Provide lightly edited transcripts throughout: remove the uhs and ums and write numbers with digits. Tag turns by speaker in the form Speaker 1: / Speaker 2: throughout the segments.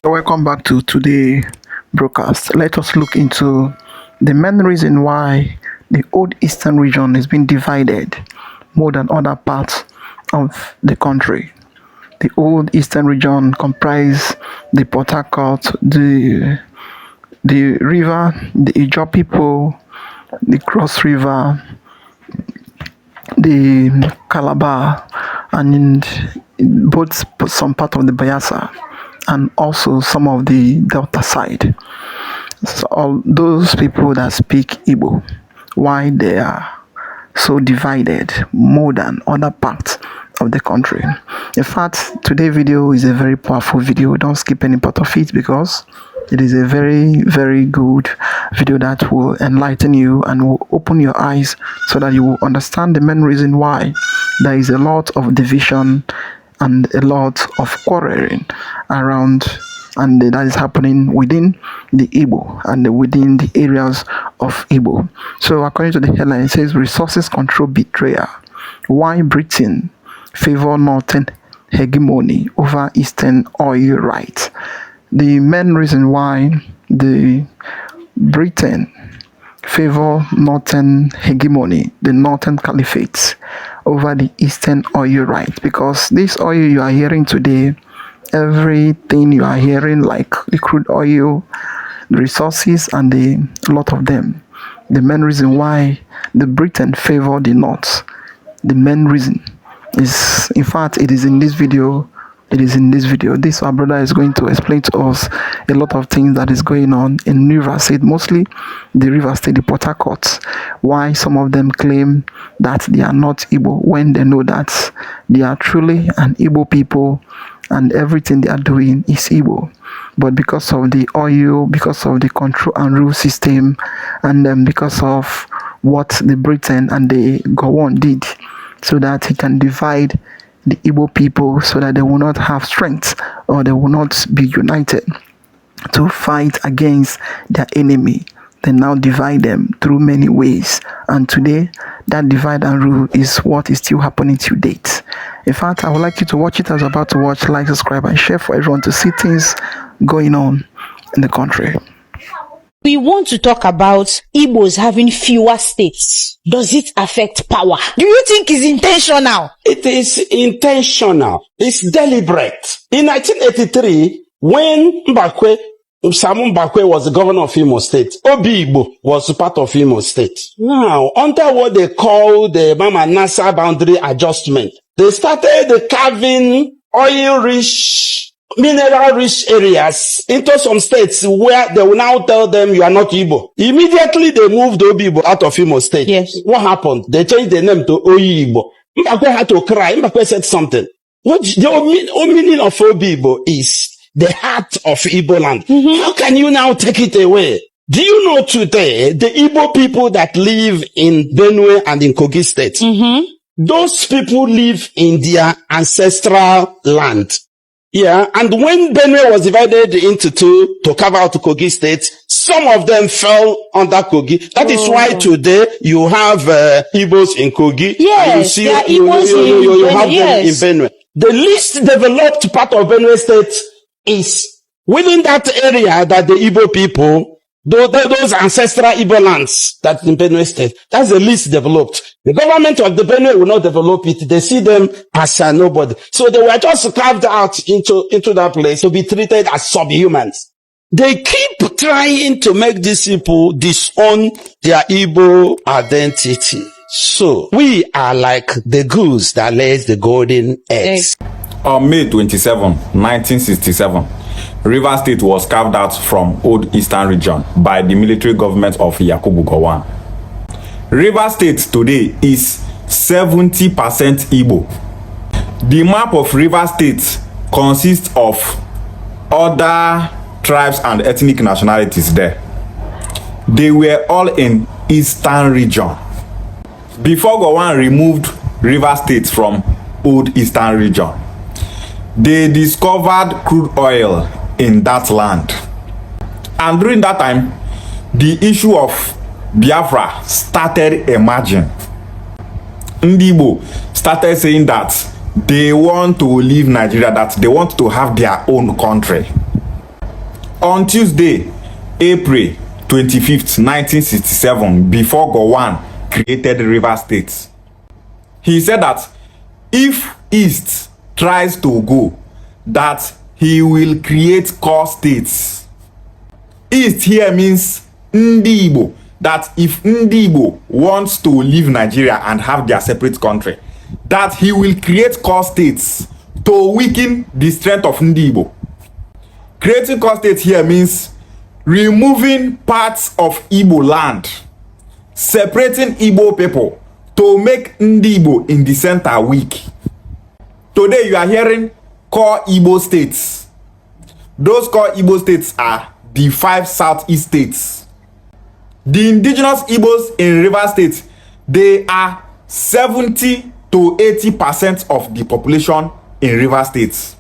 Speaker 1: Welcome back to today's broadcast. Let us look into the main reason why the old eastern region has been divided more than other parts of the country. The old eastern region comprised the Port Harcourt, the river, the Igbo people, the Cross River, the Calabar, and in both some part of the Bayelsa and also some of the Delta side. So all those people that speak Igbo, why they are so divided more than other parts of the country. In fact, today's video is a very powerful video. Don't skip any part of it because it is a very, very good video that will enlighten you and will open your eyes so that you will understand the main reason why there is a lot of division and a lot of quarreling around, and that is happening within the Igbo and within the areas of Igbo. So according to the headline, it says resources control betrayal. Why Britain favor northern hegemony over eastern oil rights. The main reason why the Britain favor northern hegemony, the northern caliphates, over the eastern oil rights, because this oil you are hearing today, everything you are hearing like the crude oil, the resources, and a lot of them, the main reason why the Britain favor the north, the main reason is, in fact, it is in this video. This our brother is going to explain to us a lot of things that is going on in River State, mostly the River State, the Port Harcourt. Why some of them claim that they are not Igbo when they know that they are truly an Igbo people and everything they are doing is Igbo. But because of the oil, because of the control and rule system, and then because of what the Britain and the Gowon did, so that he can divide the Igbo people so that they will not have strength or they will not be united to fight against their enemy. They now divide them through many ways, and today that divide and rule is what is still happening to date. In fact, I would like you to watch it as you're about to watch, like, subscribe, and share for everyone to see things going on in the country.
Speaker 2: We want to talk about Igbos having fewer states. Does it affect power? Do you think it's intentional?
Speaker 3: It is intentional. It's deliberate. In 1983, when Samu Mbakwe was the governor of Imo State, Obi Igbo was part of Imo State. Now, under what they call the Mama Nasa boundary adjustment, they started carving oil-rich, mineral-rich areas into some states where they will now tell them you are not Igbo. Immediately they moved Obi Igbo out of Imo State.
Speaker 2: Yes.
Speaker 3: What happened? They changed the name to Oyi Igbo. Mbakwe had to cry. Mbakwe said something. What the meaning of Obi Igbo is the heart of Igbo land. How can you now take it away? Do you know today the Igbo people that live in Benue and in Kogi State? Those people live in their ancestral land. Yeah, and when Benue was divided into two to carve out Kogi State, some of them fell under Kogi. That is why today you have Igbos in Kogi.
Speaker 2: Yes,
Speaker 3: and you have them in Benue. The least developed part of Benue State is within that area that the Igbo people, those ancestral Igbo lands that in Benue State, that's the least developed. The government of the Benue will not develop it. They see them as nobody. So they were just carved out into that place to be treated as subhumans. They keep trying to make these people disown their Igbo identity. So we are like the goose that lays the golden eggs.
Speaker 4: On May 27, 1967, River State was carved out from Old Eastern Region by the military government of Yakubu Gowon. River State today is 70% Igbo. The map of River State consists of other tribes and ethnic nationalities there. They were all in Eastern Region. Before Gowon removed River State from Old Eastern Region, they discovered crude oil in that land. And during that time, the issue of Biafra started emerging. Igbo started saying that they want to leave Nigeria, that they want to have their own country. On Tuesday, April 25th, 1967, before Gowon created Rivers State, he said that if East tries to go, that he will create core states. East here means Ndi Igbo, that if Ndi Igbo wants to leave Nigeria and have their separate country, that he will create core states to weaken the strength of Ndi Igbo. Creating core states here means removing parts of Igbo land, separating Igbo people to make Ndi Igbo in the center weak. Today you are hearing core Igbo states. Those core Igbo states are the 5 southeast states. The indigenous Igbos in Rivers State, they are 70 to 80% of the population in Rivers State.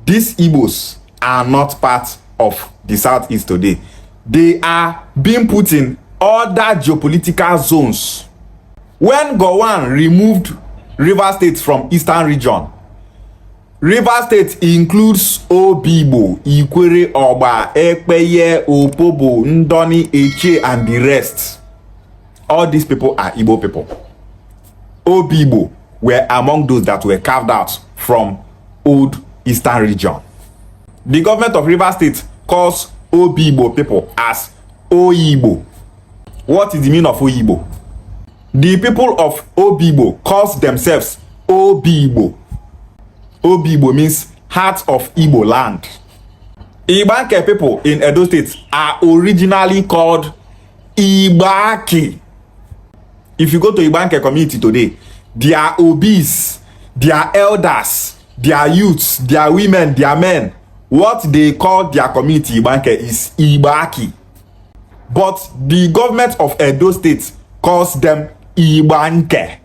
Speaker 4: These Igbos are not part of the southeast today. They are being put in other geopolitical zones. When Gowon removed Rivers State from eastern region, Rivers State includes Obibo, Ikwere, Oba, Ekpeye, Opobo, Ndoni, Eche, and the rest. All these people are Igbo people. Obibo were among those that were carved out from old eastern region. The government of Rivers State calls Obibo people as Oyibo. What is the meaning of Oyibo? The people of Obibo calls themselves Obibo. Obibo means heart of Igbo land. Ibanke people in Edo State are originally called Ibaki. If you go to Ibanke community today, their obese, their elders, their youths, their women, their men, what they call their community Ibanke is Ibaki. But the government of Edo State calls them Ibanke.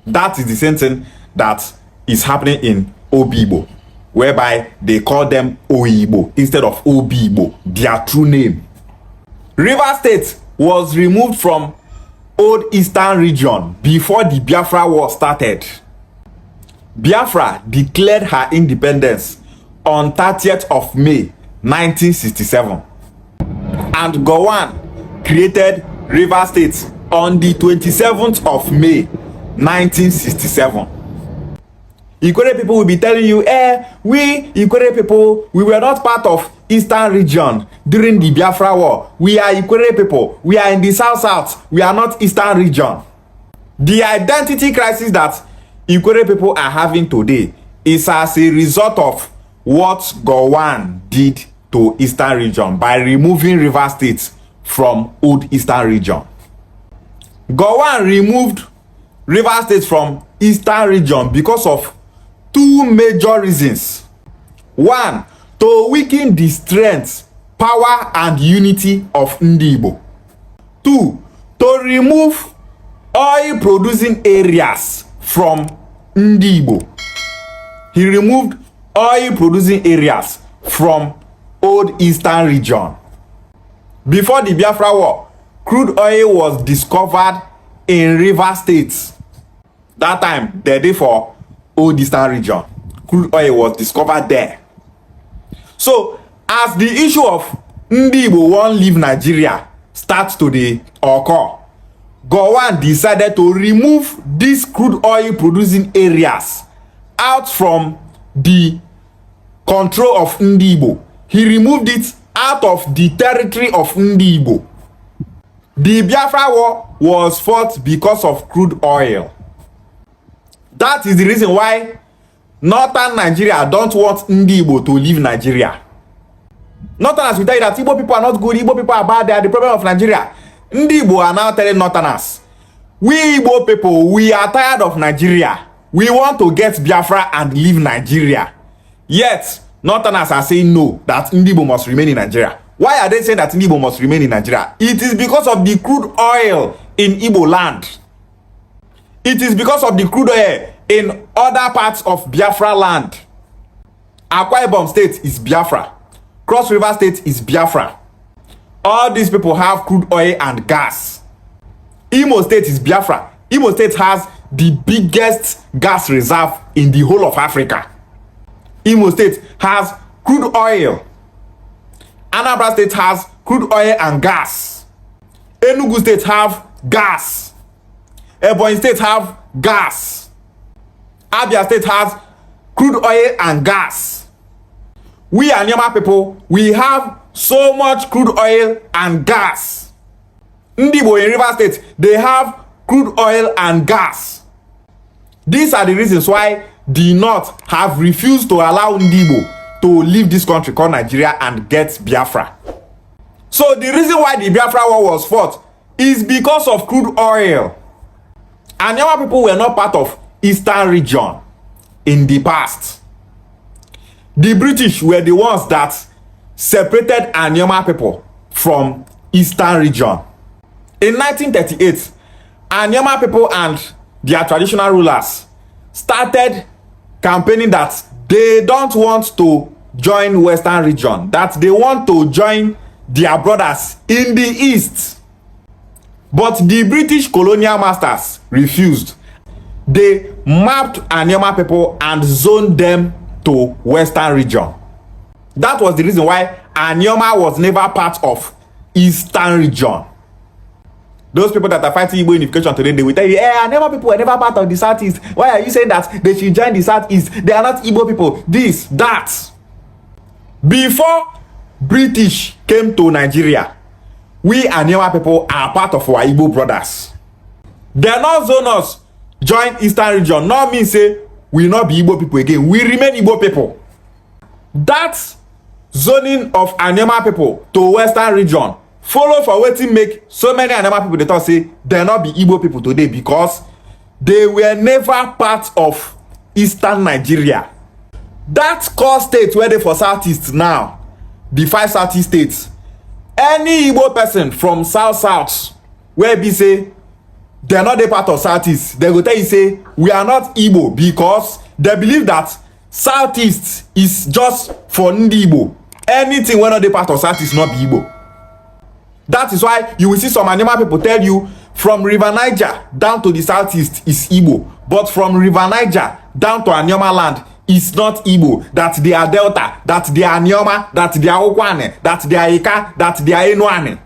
Speaker 4: That is the same thing that is happening in Obibo, whereby they call them Oyibo instead of Obibo, their true name. Rivers State was removed from old eastern region before the Biafra war started. Biafra declared her independence on 30th of May 1967, and Gowon created Rivers State on the 27th of May 1967. Ikwere people will be telling you, we Ikwere people, we were not part of eastern region during the Biafra war. We are Ikwere people. We are in the south. We are not eastern region. The identity crisis that Ikwere people are having today is as a result of what Gowon did to eastern region by removing Rivers State from old eastern region. Gowon removed Rivers State from eastern region because of 2 major reasons. 1, to weaken the strength, power, and unity of Ndi Igbo. 2, to remove oil producing areas from Ndi Igbo. He removed oil producing areas from old eastern region. Before the Biafra war, crude oil was discovered in Rivers State. That time, they did for old eastern region. Crude oil was discovered there. So, as the issue of Ndi Igbo won't leave Nigeria starts to the occur, Gowon decided to remove these crude oil producing areas out from the control of Ndi Igbo. He removed it out of the territory of Ndi Igbo. The Biafra war was fought because of crude oil. That is the reason why northern Nigeria don't want Ndi Igbo to leave Nigeria. Northerners will tell you that Igbo people are not good, Igbo people are bad, they are the problem of Nigeria. Ndi Igbo are now telling Northerners, we Igbo people, we are tired of Nigeria. We want to get Biafra and leave Nigeria. Yet, Northerners are saying no, that Ndi Igbo must remain in Nigeria. Why are they saying that Ndi Igbo must remain in Nigeria? It is because of the crude oil in Igbo land. It is because of the crude oil in other parts of Biafra land. Akwa Ibom State is Biafra. Cross River State is Biafra. All these people have crude oil and gas. Imo State is Biafra. Imo State has the biggest gas reserve in the whole of Africa. Imo State has crude oil Anambra State has crude oil and gas. Enugu State have gas. Ebonyi State have gas. Abia State has crude oil and gas. We Anyama people, we have so much crude oil and gas. Ndibo in River State, they have crude oil and gas. These are the reasons why the North have refused to allow Ndibo to leave this country called Nigeria and get Biafra. So the reason why the Biafra war was fought is because of crude oil. Anyama people were not part of Eastern region in the past. The British were the ones that separated Anyama people from Eastern region. In 1938, Anyama people and their traditional rulers started campaigning that they don't want to join Western region, that they want to join their brothers in the East. But the British colonial masters refused. They mapped Anyama people and zoned them to Western region. That was the reason why Anyama was never part of Eastern region. Those people that are fighting Igbo unification today, they will tell you, Anyama people were never part of the Southeast. Why are you saying that they should join the Southeast? They are not Igbo people. This, that. Before British came to Nigeria, we Anyama people are part of our Igbo brothers. They are not zone us join Eastern region. Not mean say we will not be Igbo people again. We remain Igbo people. That zoning of Anyama people to Western region follow for wetin make so many Anyama people they talk say they not be Igbo people today because they were never part of Eastern Nigeria. That core state where they for Southeast now, the 5 Southeast states, any Igbo person from South where be say they are not a part of Southeast, they go tell you say we are not Igbo because they believe that Southeast is just for Ndi Igbo. Anything when not a part of Southeast not be Igbo. That is why you will see some Anyama people tell you from River Niger down to the Southeast is Igbo, but from River Niger down to Anyama land is not Igbo. That they are Delta, that they are Anyama, that they are Okwane, that they are Ika, that they are Enuane.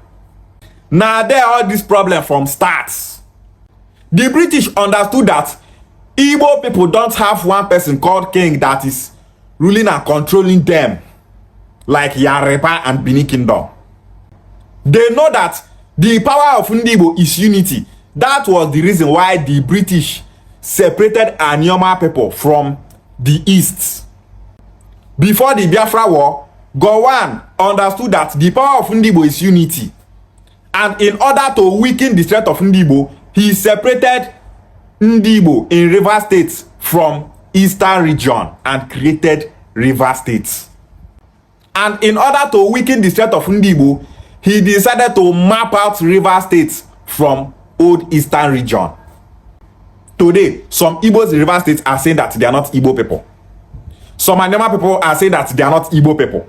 Speaker 4: Now there all this problem from starts. The British understood that Igbo people don't have one person called king that is ruling and controlling them like Yarepa and Bini Kingdom. They know that the power of Ndibo is unity. That was the reason why the British separated Anyama people from the East. Before the Biafra war, Gowon understood that the power of Ndibo is unity. And in order to weaken the strength of Ndibo, he separated Ndibo in River State from Eastern region and created River State. And in order to weaken the strength of Ndibo, he decided to map out River State from Old Eastern region. Today, some Igbos in River State are saying that they are not Igbo people. Some Anyama people are saying that they are not Igbo people.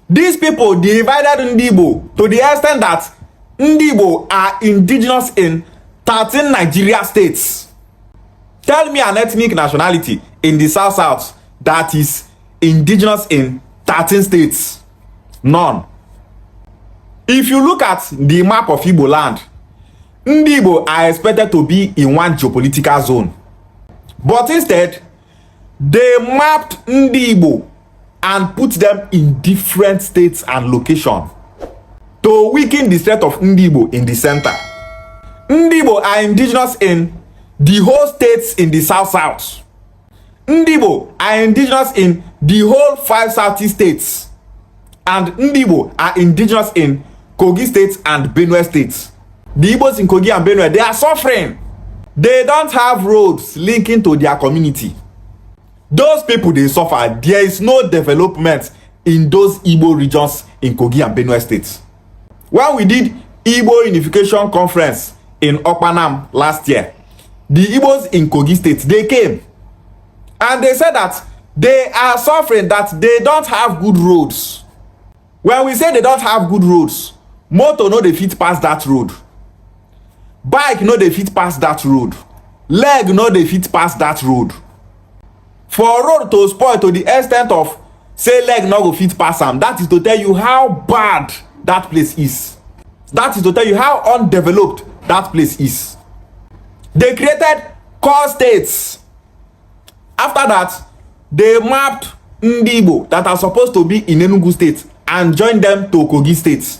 Speaker 4: These people divided Ndibo to the extent that Ndibo are indigenous in 13 Nigeria states. Tell me an ethnic nationality in the South that is indigenous in 13 states. None. If you look at the map of Igbo land, Ndibo are expected to be in one geopolitical zone. But instead, they mapped Ndibo and put them in different states and locations to weaken the strength of Ndibo in the center. Ndibo are indigenous in the whole states in the South. Ndibo are indigenous in the whole 5 Southeast states. And Ndibo are indigenous in Kogi State and Benue State. The Igbos in Kogi and Benue, they are suffering. They don't have roads linking to their community. Those people, they suffer. There is no development in those Igbo regions in Kogi and Benue State. When we did Igbo Unification Conference in Okpanam last year, the Igbos in Kogi State, they came. And they said that they are suffering, that they don't have good roads. When we say they don't have good roads, motor no dey fit pass that road, bike no dey fit pass that road, leg no dey fit pass that road. For road to spoil to the extent of say leg no go fit pass am. That is to tell you how bad that place is. That is to tell you how undeveloped that place is. They created core states. After that, they mapped Igbo that are supposed to be in Enugu state and joined them to Kogi state.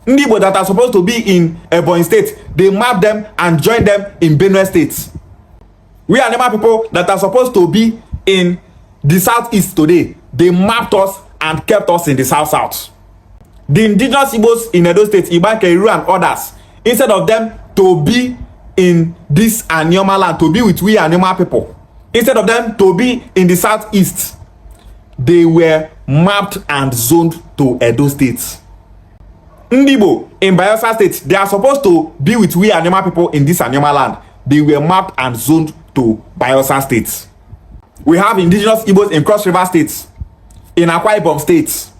Speaker 4: Igbo that are supposed to be in Ebonyi state, they mapped them and joined them in Benue state. We are Nema people that are supposed to be in the southeast today, they mapped us and kept us in the south. The indigenous Igbos in Edo state, Ibanke, Iru and others, instead of them to be in this Anyoma land, to be with we Anyoma people, instead of them to be in the southeast, they were mapped and zoned to Edo state. Igbo in Biafra state, they are supposed to be with we Anyoma people in this Anyoma land. They were mapped and zoned to Biafra state. We have indigenous Igbos in Cross River states, in Akwa Ibom states.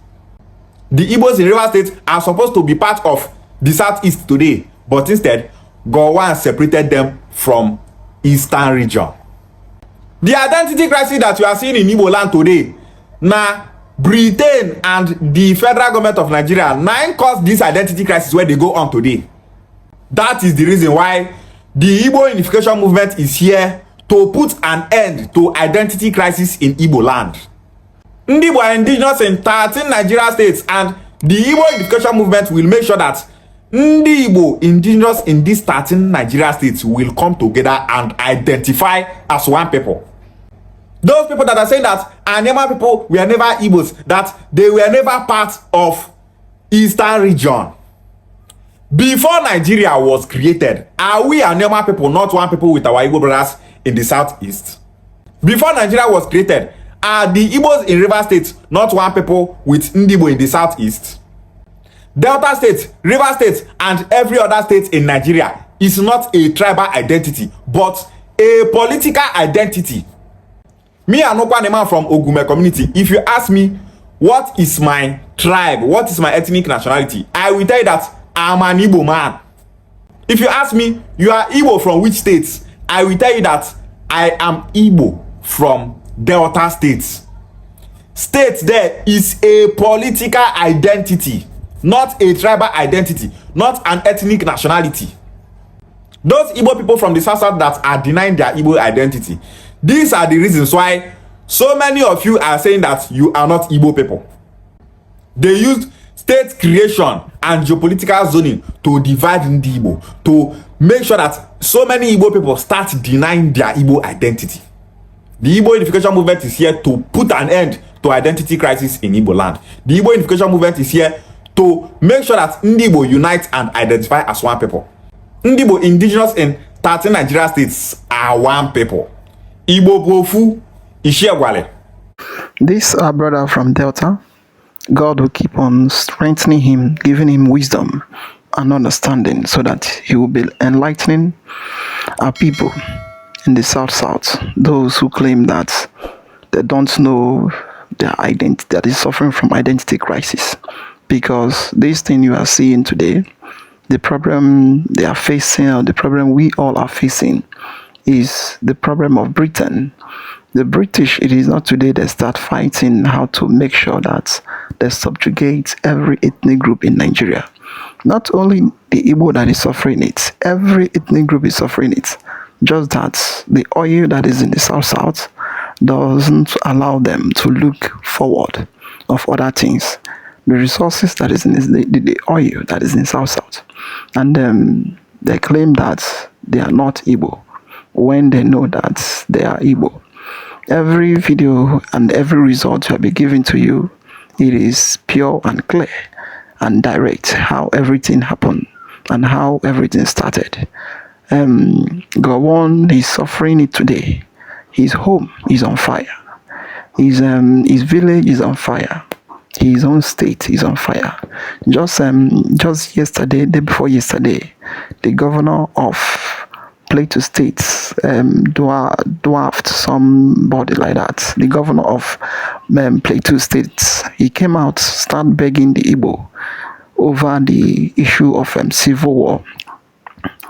Speaker 4: The Igbos in River State are supposed to be part of the southeast today, but instead, Gowon separated them from eastern region. The identity crisis that you are seeing in Igbo land today, now Britain and the federal government of Nigeria now cause this identity crisis where they go on today. That is the reason why the Igbo unification movement is here to put an end to identity crisis in Igbo land. Igbo are indigenous in 13 Nigeria states, and the Igbo unification movement will make sure that Igbo indigenous in these 13 Nigeria states will come together and identify as one people. Those people that are saying that Anyama people were never Igbos, that they were never part of Eastern region. Before Nigeria was created, are we Anyama people not one people with our Igbo brothers in the southeast? Before Nigeria was created, are the Igbos in River State not one people with Igbo in the southeast? Delta State, River State, and every other state in Nigeria is not a tribal identity, but a political identity. Me, Anokwa man from Ogume community, if you ask me what is my tribe, what is my ethnic nationality, I will tell you that I'm an Igbo man. If you ask me, you are Igbo from which states, I will tell you that I am Igbo from Delta states. State there is a political identity, not a tribal identity, not an ethnic nationality. Those Igbo people from the south that are denying their Igbo identity, these are the reasons why so many of you are saying that you are not Igbo people. They used state creation and geopolitical zoning to divide the Igbo, to make sure that so many Igbo people start denying their Igbo identity. The Igbo unification movement is here to put an end to identity crisis in Igbo land. The Igbo unification movement is here to make sure that Igbo unite and identify as one people. Igbo indigenous in 13 Nigeria states are one people. Igbo Bofu Ishiagwale.
Speaker 1: This our brother from Delta, God will keep on strengthening him, giving him wisdom and understanding so that he will be enlightening our people in the South, those who claim that they don't know their identity, that is suffering from identity crisis. Because this thing you are seeing today, the problem they are facing, or the problem we all are facing, is the problem of Britain. The British, it is not today they start fighting how to make sure that they subjugate every ethnic group in Nigeria. Not only the Igbo that is suffering it, every ethnic group is suffering it. Just that the oil that is in the south doesn't allow them to look forward of other things. The resources that is in the oil that is in south. And they claim that they are not Igbo when they know that they are Igbo. Every video and every result will be given to you. It is pure and clear and direct how everything happened and how everything started. Gowon is suffering it today. His home is on fire. His village is on fire. His own state is on fire. Just yesterday, day before yesterday, the governor of Plateau State dwarfed somebody like that. The governor of Plateau State, he came out, start begging the Igbo over the issue of civil war.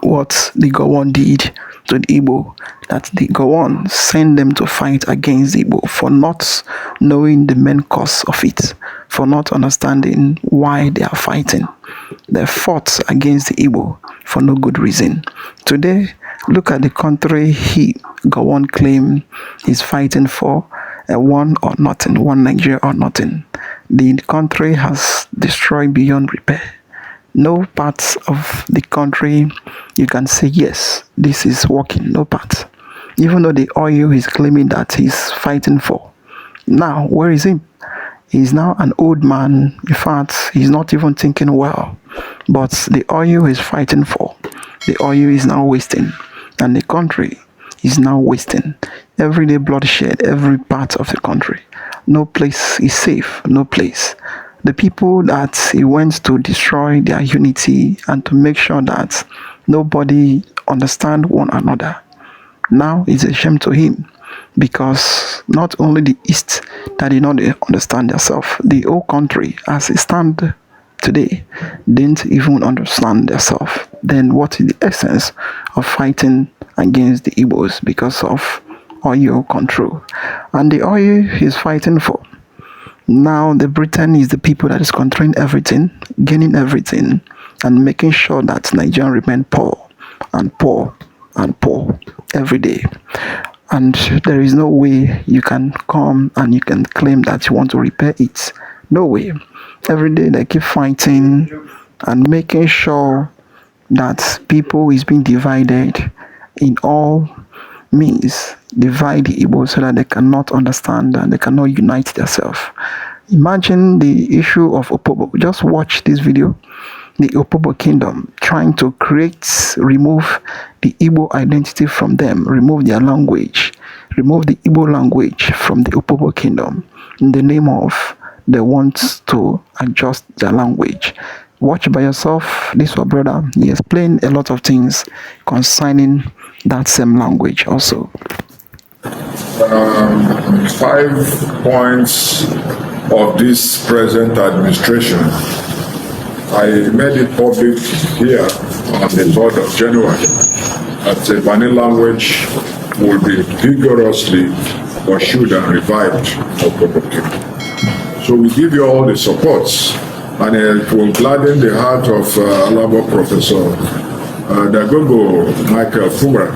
Speaker 1: what the Gowon did to the Igbo, that the Gowon sent them to fight against the Igbo for not knowing the main cause of it, for not understanding why they are fighting. They fought against the Igbo for no good reason. Today, look at the country Gowon claim he's fighting for, one or nothing, one Nigeria or nothing. The country has destroyed beyond repair. No parts of the country you can say, yes, this is working, no part. Even though the oil he's claiming that he's fighting for. Now, where is he? He's now an old man. In fact, he's not even thinking well. But the oil he's fighting for, the oil is now wasting. And the country is now wasting. Everyday bloodshed, every part of the country. No place is safe, no place. The people that he went to destroy their unity and to make sure that nobody understand one another. Now it's a shame to him, because not only the East that did not understand themselves, the whole country as it stands today didn't even understand themselves. Then what is the essence of fighting against the Igbos? Because of oil control. And the oil he's fighting for. Now the Britain is the people that is controlling everything, gaining everything, and making sure that Nigeria remain poor and poor and poor every day. And there is no way you can come and you can claim that you want to repair it. No way. Every day they keep fighting and making sure that people is being divided in all means. Divide the Igbo so that they cannot understand and they cannot unite themselves. Imagine the issue of Opobo. Just watch this video. The Opobo kingdom trying to remove the Igbo identity from them, remove their language, remove the Igbo language from the Opobo kingdom in the name of they want to adjust their language. Watch by yourself. This is our brother. He explained a lot of things concerning that same language also.
Speaker 5: 5 points of this present administration. I made it public here on the 3rd of January that the Bani language will be vigorously pursued and revived. So we give you all the supports, and it will gladden the heart of Alabo Professor Dagogo Michael Fubra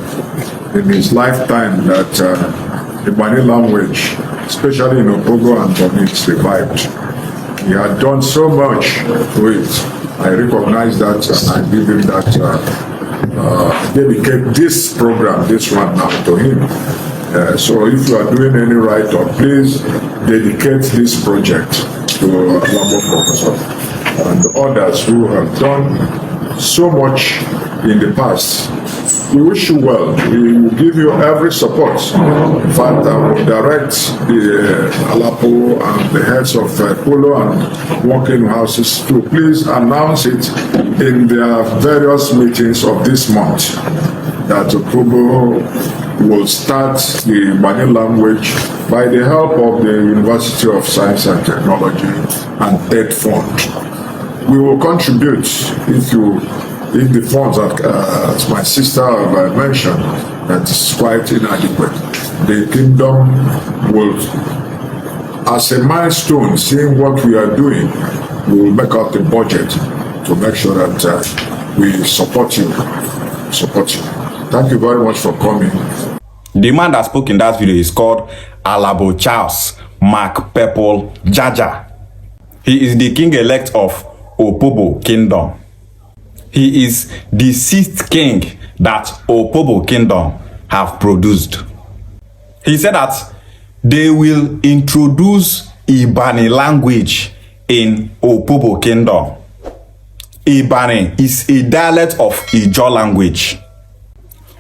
Speaker 5: in his lifetime that the Bani language, especially in Opobo and Boni, is revived. He had done so much to it. I recognize that, and I give him that, dedicate this program, this one now, to him. So if you are doing any write-up, please dedicate this project to Alabo Professor and others who have done so much in the past. We wish you well. We will give you every support. In fact, I will direct the Alapo and the heads of Polo and working houses to please announce it in their various meetings of this month that Opobo will start the Bani language by the help of the University of Science and Technology and TED Fund. We will contribute if the funds that, as my sister mentioned, that is quite inadequate. The kingdom will, as a milestone, seeing what we are doing, we will make out the budget to make sure that we support you. Thank you very much for coming.
Speaker 4: The man that spoke in that video is called Alabo Charles Mark Pepple Jaja. He is the king-elect of Opobo Kingdom. He is the 6th king that Opobo Kingdom have produced. He said that they will introduce Ibani language in Opobo Kingdom. Ibani is a dialect of Ijaw language.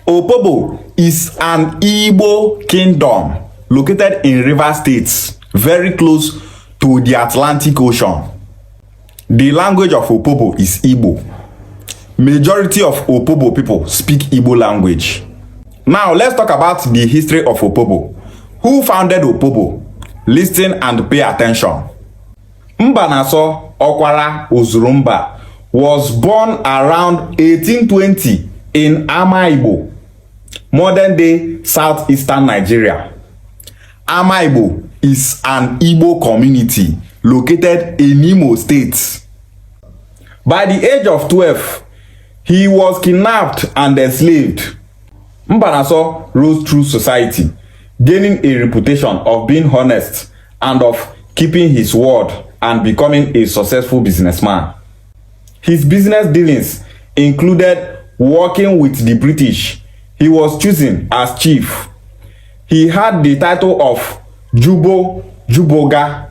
Speaker 4: Opobo is an Igbo kingdom located in River State, very close to the Atlantic Ocean. The language of Opobo is Igbo. Majority of Opobo people speak Igbo language. Now let's talk about the history of Opobo. Who founded Opobo? Listen and pay attention. Mbanaso Okwara Uzurumba was born around 1820 in Ama Igbo, modern-day southeastern Nigeria. Ama Igbo is an Igbo community located in Imo State. By the age of 12, he was kidnapped and enslaved. Mbanaso rose through society, gaining a reputation of being honest and of keeping his word and becoming a successful businessman. His business dealings included working with the British. He was chosen as chief. He had the title of Juboga,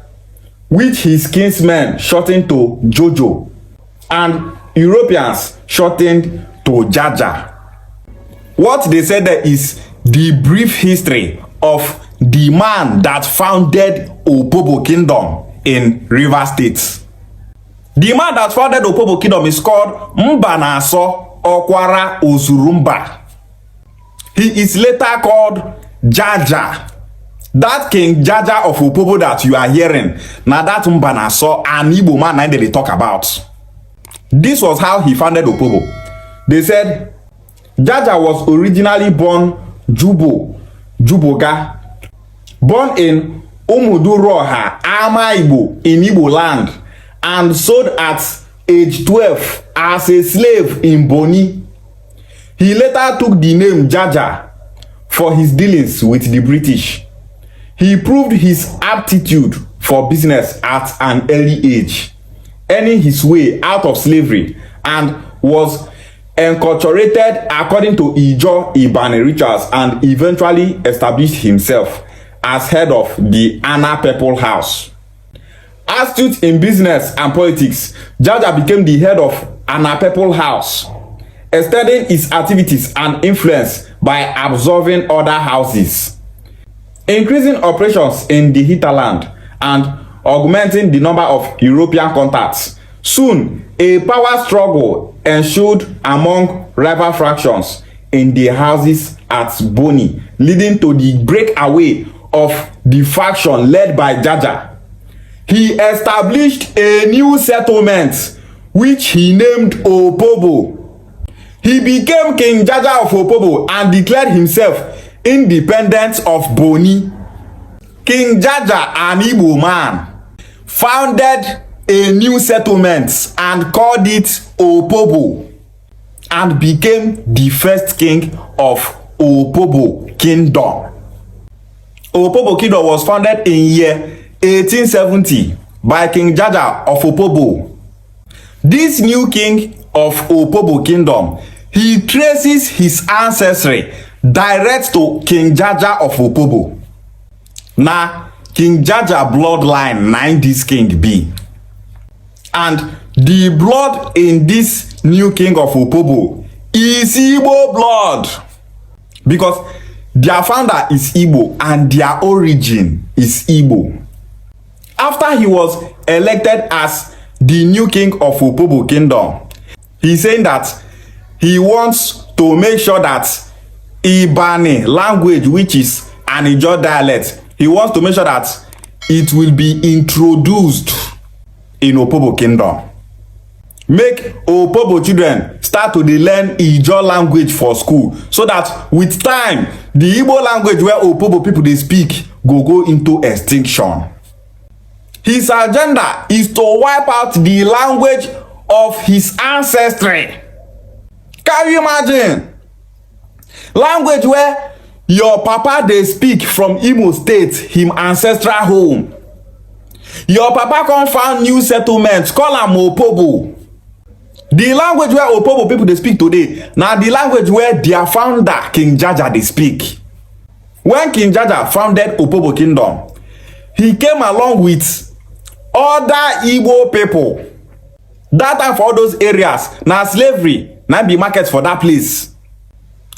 Speaker 4: which his kinsmen shortened to Jojo, and Europeans shortened to Jaja. What they said there is the brief history of the man that founded Opobo Kingdom in Rivers State. The man that founded Opobo Kingdom is called Mbanaso Okwara Osurumba. He is later called Jaja. That King Jaja of Opobo that you are hearing, now that Mbanaso, an Igbo man that they talk about. This was how he founded Opobo. They said Jaja was originally born Juboga, born in Umuduroha, Ama Igbo, in Igbo land, and sold at age 12 as a slave in Boni. He later took the name Jaja for his dealings with the British. He proved his aptitude for business at an early age, earning his way out of slavery, and was enculturated according to Ijo Ibane rituals, and eventually established himself as head of the Ana People House. Astute in business and politics, Jaja became the head of Ana People House, extending his activities and influence by absorbing other houses, increasing operations in the hinterland, and augmenting the number of European contacts. Soon, a power struggle ensued among rival factions in the houses at Boni, leading to the breakaway of the faction led by Jaja. He established a new settlement which he named Opobo. He became King Jaja of Opobo and declared himself independent of Boni. King Jaja, an Igbo man, founded a new settlement and called it Opobo, and became the first king of Opobo Kingdom. Opobo Kingdom was founded in year 1870 by King Jaja of Opobo. This new king of Opobo Kingdom, he traces his ancestry direct to King Jaja of Opobo. Now, King Jaja bloodline nine this king be. And the blood in this new king of Opobo is Igbo blood, because their founder is Igbo and their origin is Igbo. After he was elected as the new king of Opobo Kingdom, he's saying that he wants to make sure that Ibani language, which is an Ijaw dialect, he wants to make sure that it will be introduced in Opobo Kingdom. Make Opobo children start to learn Ijaw language for school, so that with time, the Igbo language where Opobo people they speak go into extinction. His agenda is to wipe out the language of his ancestry. Can you imagine? Language where your papa they speak from Imo State, him ancestral home. Your papa come found new settlements, call am Opobo. The language where Opobo people they speak today, now the language where their founder, King Jaja, they speak. When King Jaja founded Opobo Kingdom, he came along with other Igbo people. That time for all those areas, now slavery, now be markets for that place.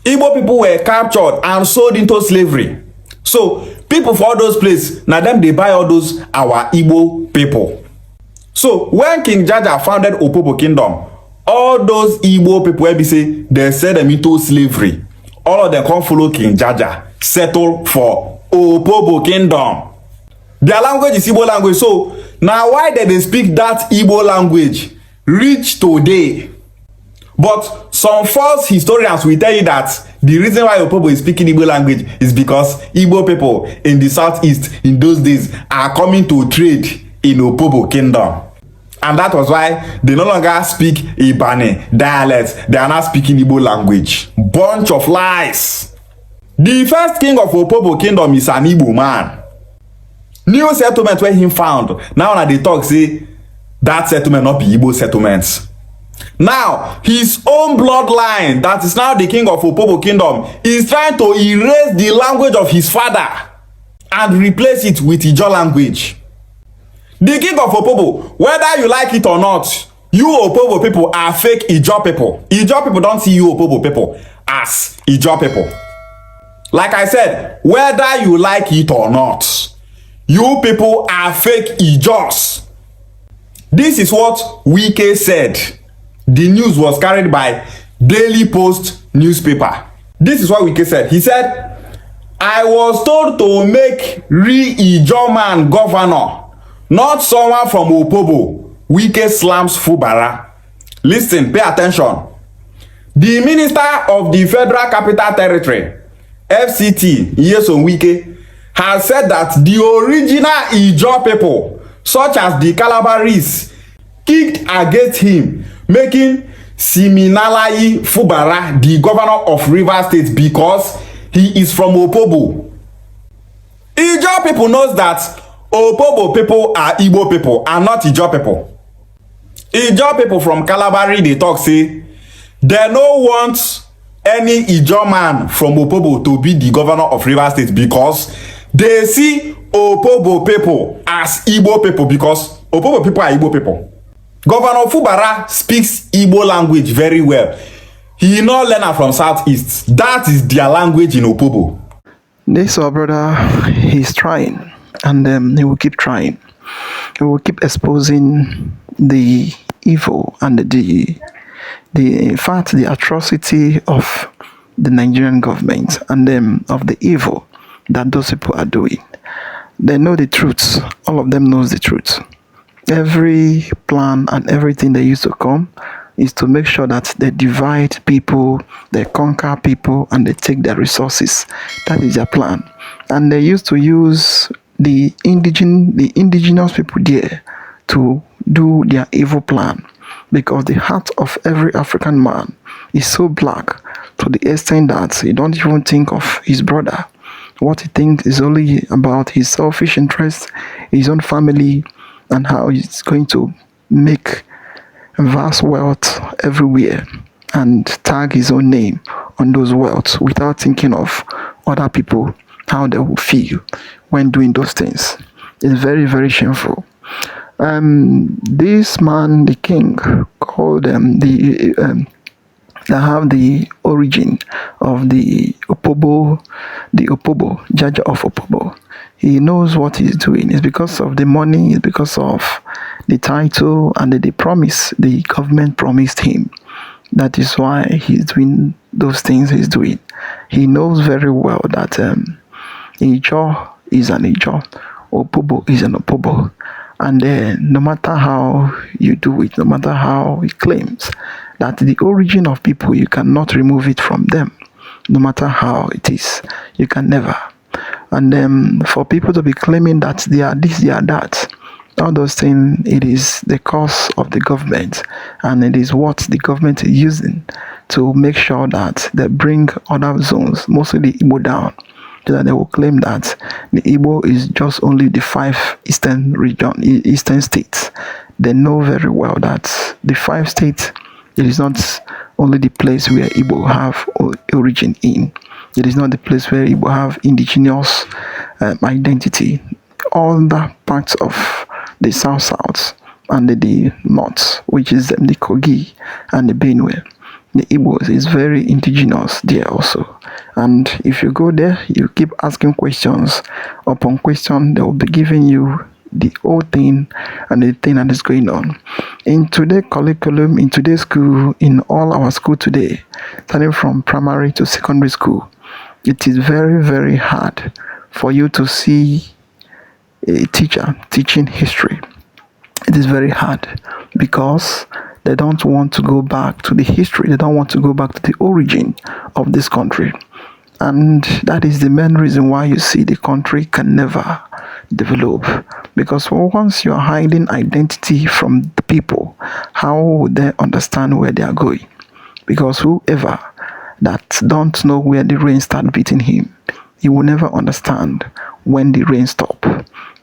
Speaker 4: Igbo people were captured and sold into slavery. So people for all those places, now them they buy all those our Igbo people. So when King Jaja founded Opobo Kingdom, all those Igbo people where be say they sell them into slavery. All of them come follow King Jaja, settle for Opobo Kingdom. Their language is Igbo language. So now why did they speak that Igbo language reach today? But some false historians will tell you that the reason why Opobo is speaking Igbo language is because Igbo people in the southeast in those days are coming to trade in Opobo kingdom. And that was why they no longer speak Ibane dialect. They are now speaking Igbo language. Bunch of lies. The first king of Opobo kingdom is an Igbo man. New settlement where him found. Now when they talk say that settlement not be Igbo settlements. Now his own bloodline that is now the king of Opobo kingdom is trying to erase the language of his father and replace it with Ijaw language. The king of Opobo, whether you like it or not, you Opobo people are fake Ijaw people. Ijaw people don't see you Opobo people as Ijaw people. Like I said, whether you like it or not, you people are fake Ijaws. This is what Wike said. The news was carried by Daily Post newspaper. This is what Wike said. He said, I was told to make Ijaw man governor, not someone from Opobo. Wike slams Fubara. Listen, pay attention. The Minister of the Federal Capital Territory, FCT, Nyesom Wike, has said that the original Ijaw people, such as the Calabaris, kicked against him, making Siminalayi Fubara the governor of Rivers State because he is from Opobo. Ijaw people knows that Opobo people are Igbo people and not Ijaw people. Ijaw people from Calabari, they talk say they no want any Ijaw man from Opobo to be the governor of Rivers State because they see Opobo people as Igbo people because Opobo people are Igbo people. Governor Fubara speaks Igbo language very well. He no learner from Southeast. That is their language in Opobo.
Speaker 1: This our brother, he's trying, and he will keep trying. He will keep exposing the evil and the in fact the atrocity of the Nigerian government and of the evil that those people are doing. They know the truth. All of them knows the truth. Every plan and everything they used to come is to make sure that they divide people, they conquer people, and they take their resources. That is their plan. And they used to use the indigenous people there to do their evil plan, because the heart of every African man is so black to the extent that he don't even think of his brother. What he thinks is only about his selfish interest, his own family, and how he's going to make vast wealth everywhere and tag his own name on those wealth without thinking of other people, how they will feel when doing those things. It's very, very shameful. This man, the king, called that have the origin of the Opobo, Jaja of Opobo. He knows what he's doing. It's because of the money, it's because of the title and the promise the government promised him. That is why he's doing those things he's doing. He knows very well that Ijaw is an Ijaw, Opobo is an Opobo. And no matter how you do it, no matter how he claims that the origin of people, you cannot remove it from them. No matter how it is, you can never. And for people to be claiming that they are this, they are that, all those things, it is the cause of the government, and it is what the government is using to make sure that they bring other zones, mostly the Igbo, down, so that they will claim that the Igbo is just only the 5 eastern states. They know very well that the 5 states, it is not only the place where Igbo have origin in. It is not the place where Igbo have indigenous identity. All the parts of the south and the north, which is the Kogi and the Benue, the Igbos is very indigenous there also. And if you go there, you keep asking questions upon question, they will be giving you the whole thing and the thing that is going on. In today's curriculum, in today's school, in all our school today, starting from primary to secondary school, it is very, very hard for you to see a teacher teaching history. It is very hard because They don't want to go back to the history. They don't want to go back to the origin of this country. And that is the main reason why you see the country can never develop. Because once you are hiding identity from the people, how would they understand where they are going? Because whoever that don't know where the rain start beating him, he will never understand when the rain stop.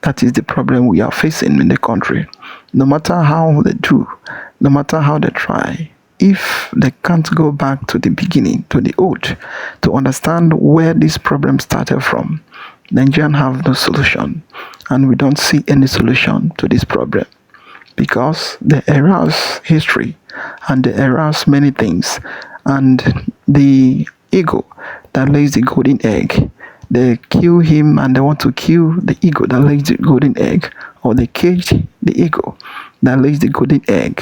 Speaker 1: That is the problem we are facing in the country. No matter how they do, no matter how they try, if they can't go back to the beginning, to the old, to understand where this problem started from, Nigerians have no solution, and we don't see any solution to this problem, because they erase history and they erase many things, and the ego that lays the golden egg, they kill him and they want to kill the ego that lays the golden egg, or they cage the ego that lays the golden egg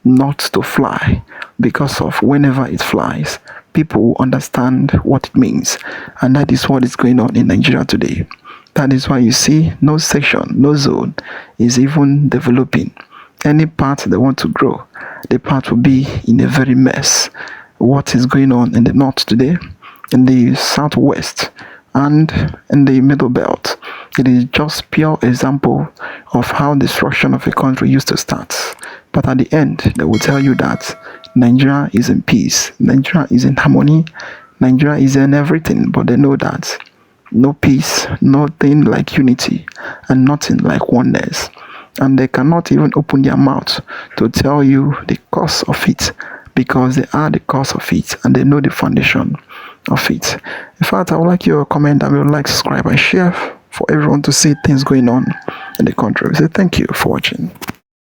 Speaker 1: not to fly, because of whenever it flies, people will understand what it means. And that is what is going on in Nigeria today. That is why you see no section, no zone is even developing. Any part they want to grow, the part will be in a very mess. What is going on in the north today, in the southwest, and in the middle belt, it is just pure example of how destruction of a country used to start. But at the end, they will tell you that Nigeria is in peace, Nigeria is in harmony, Nigeria is in everything, but they know that no peace, nothing like unity, and nothing like oneness. And they cannot even open their mouth to tell you the cause of it, because they are the cause of it and they know the foundation of it. In fact, I would like your comment, and I would like to subscribe and share for everyone to see things going on in the country. We say thank you for watching.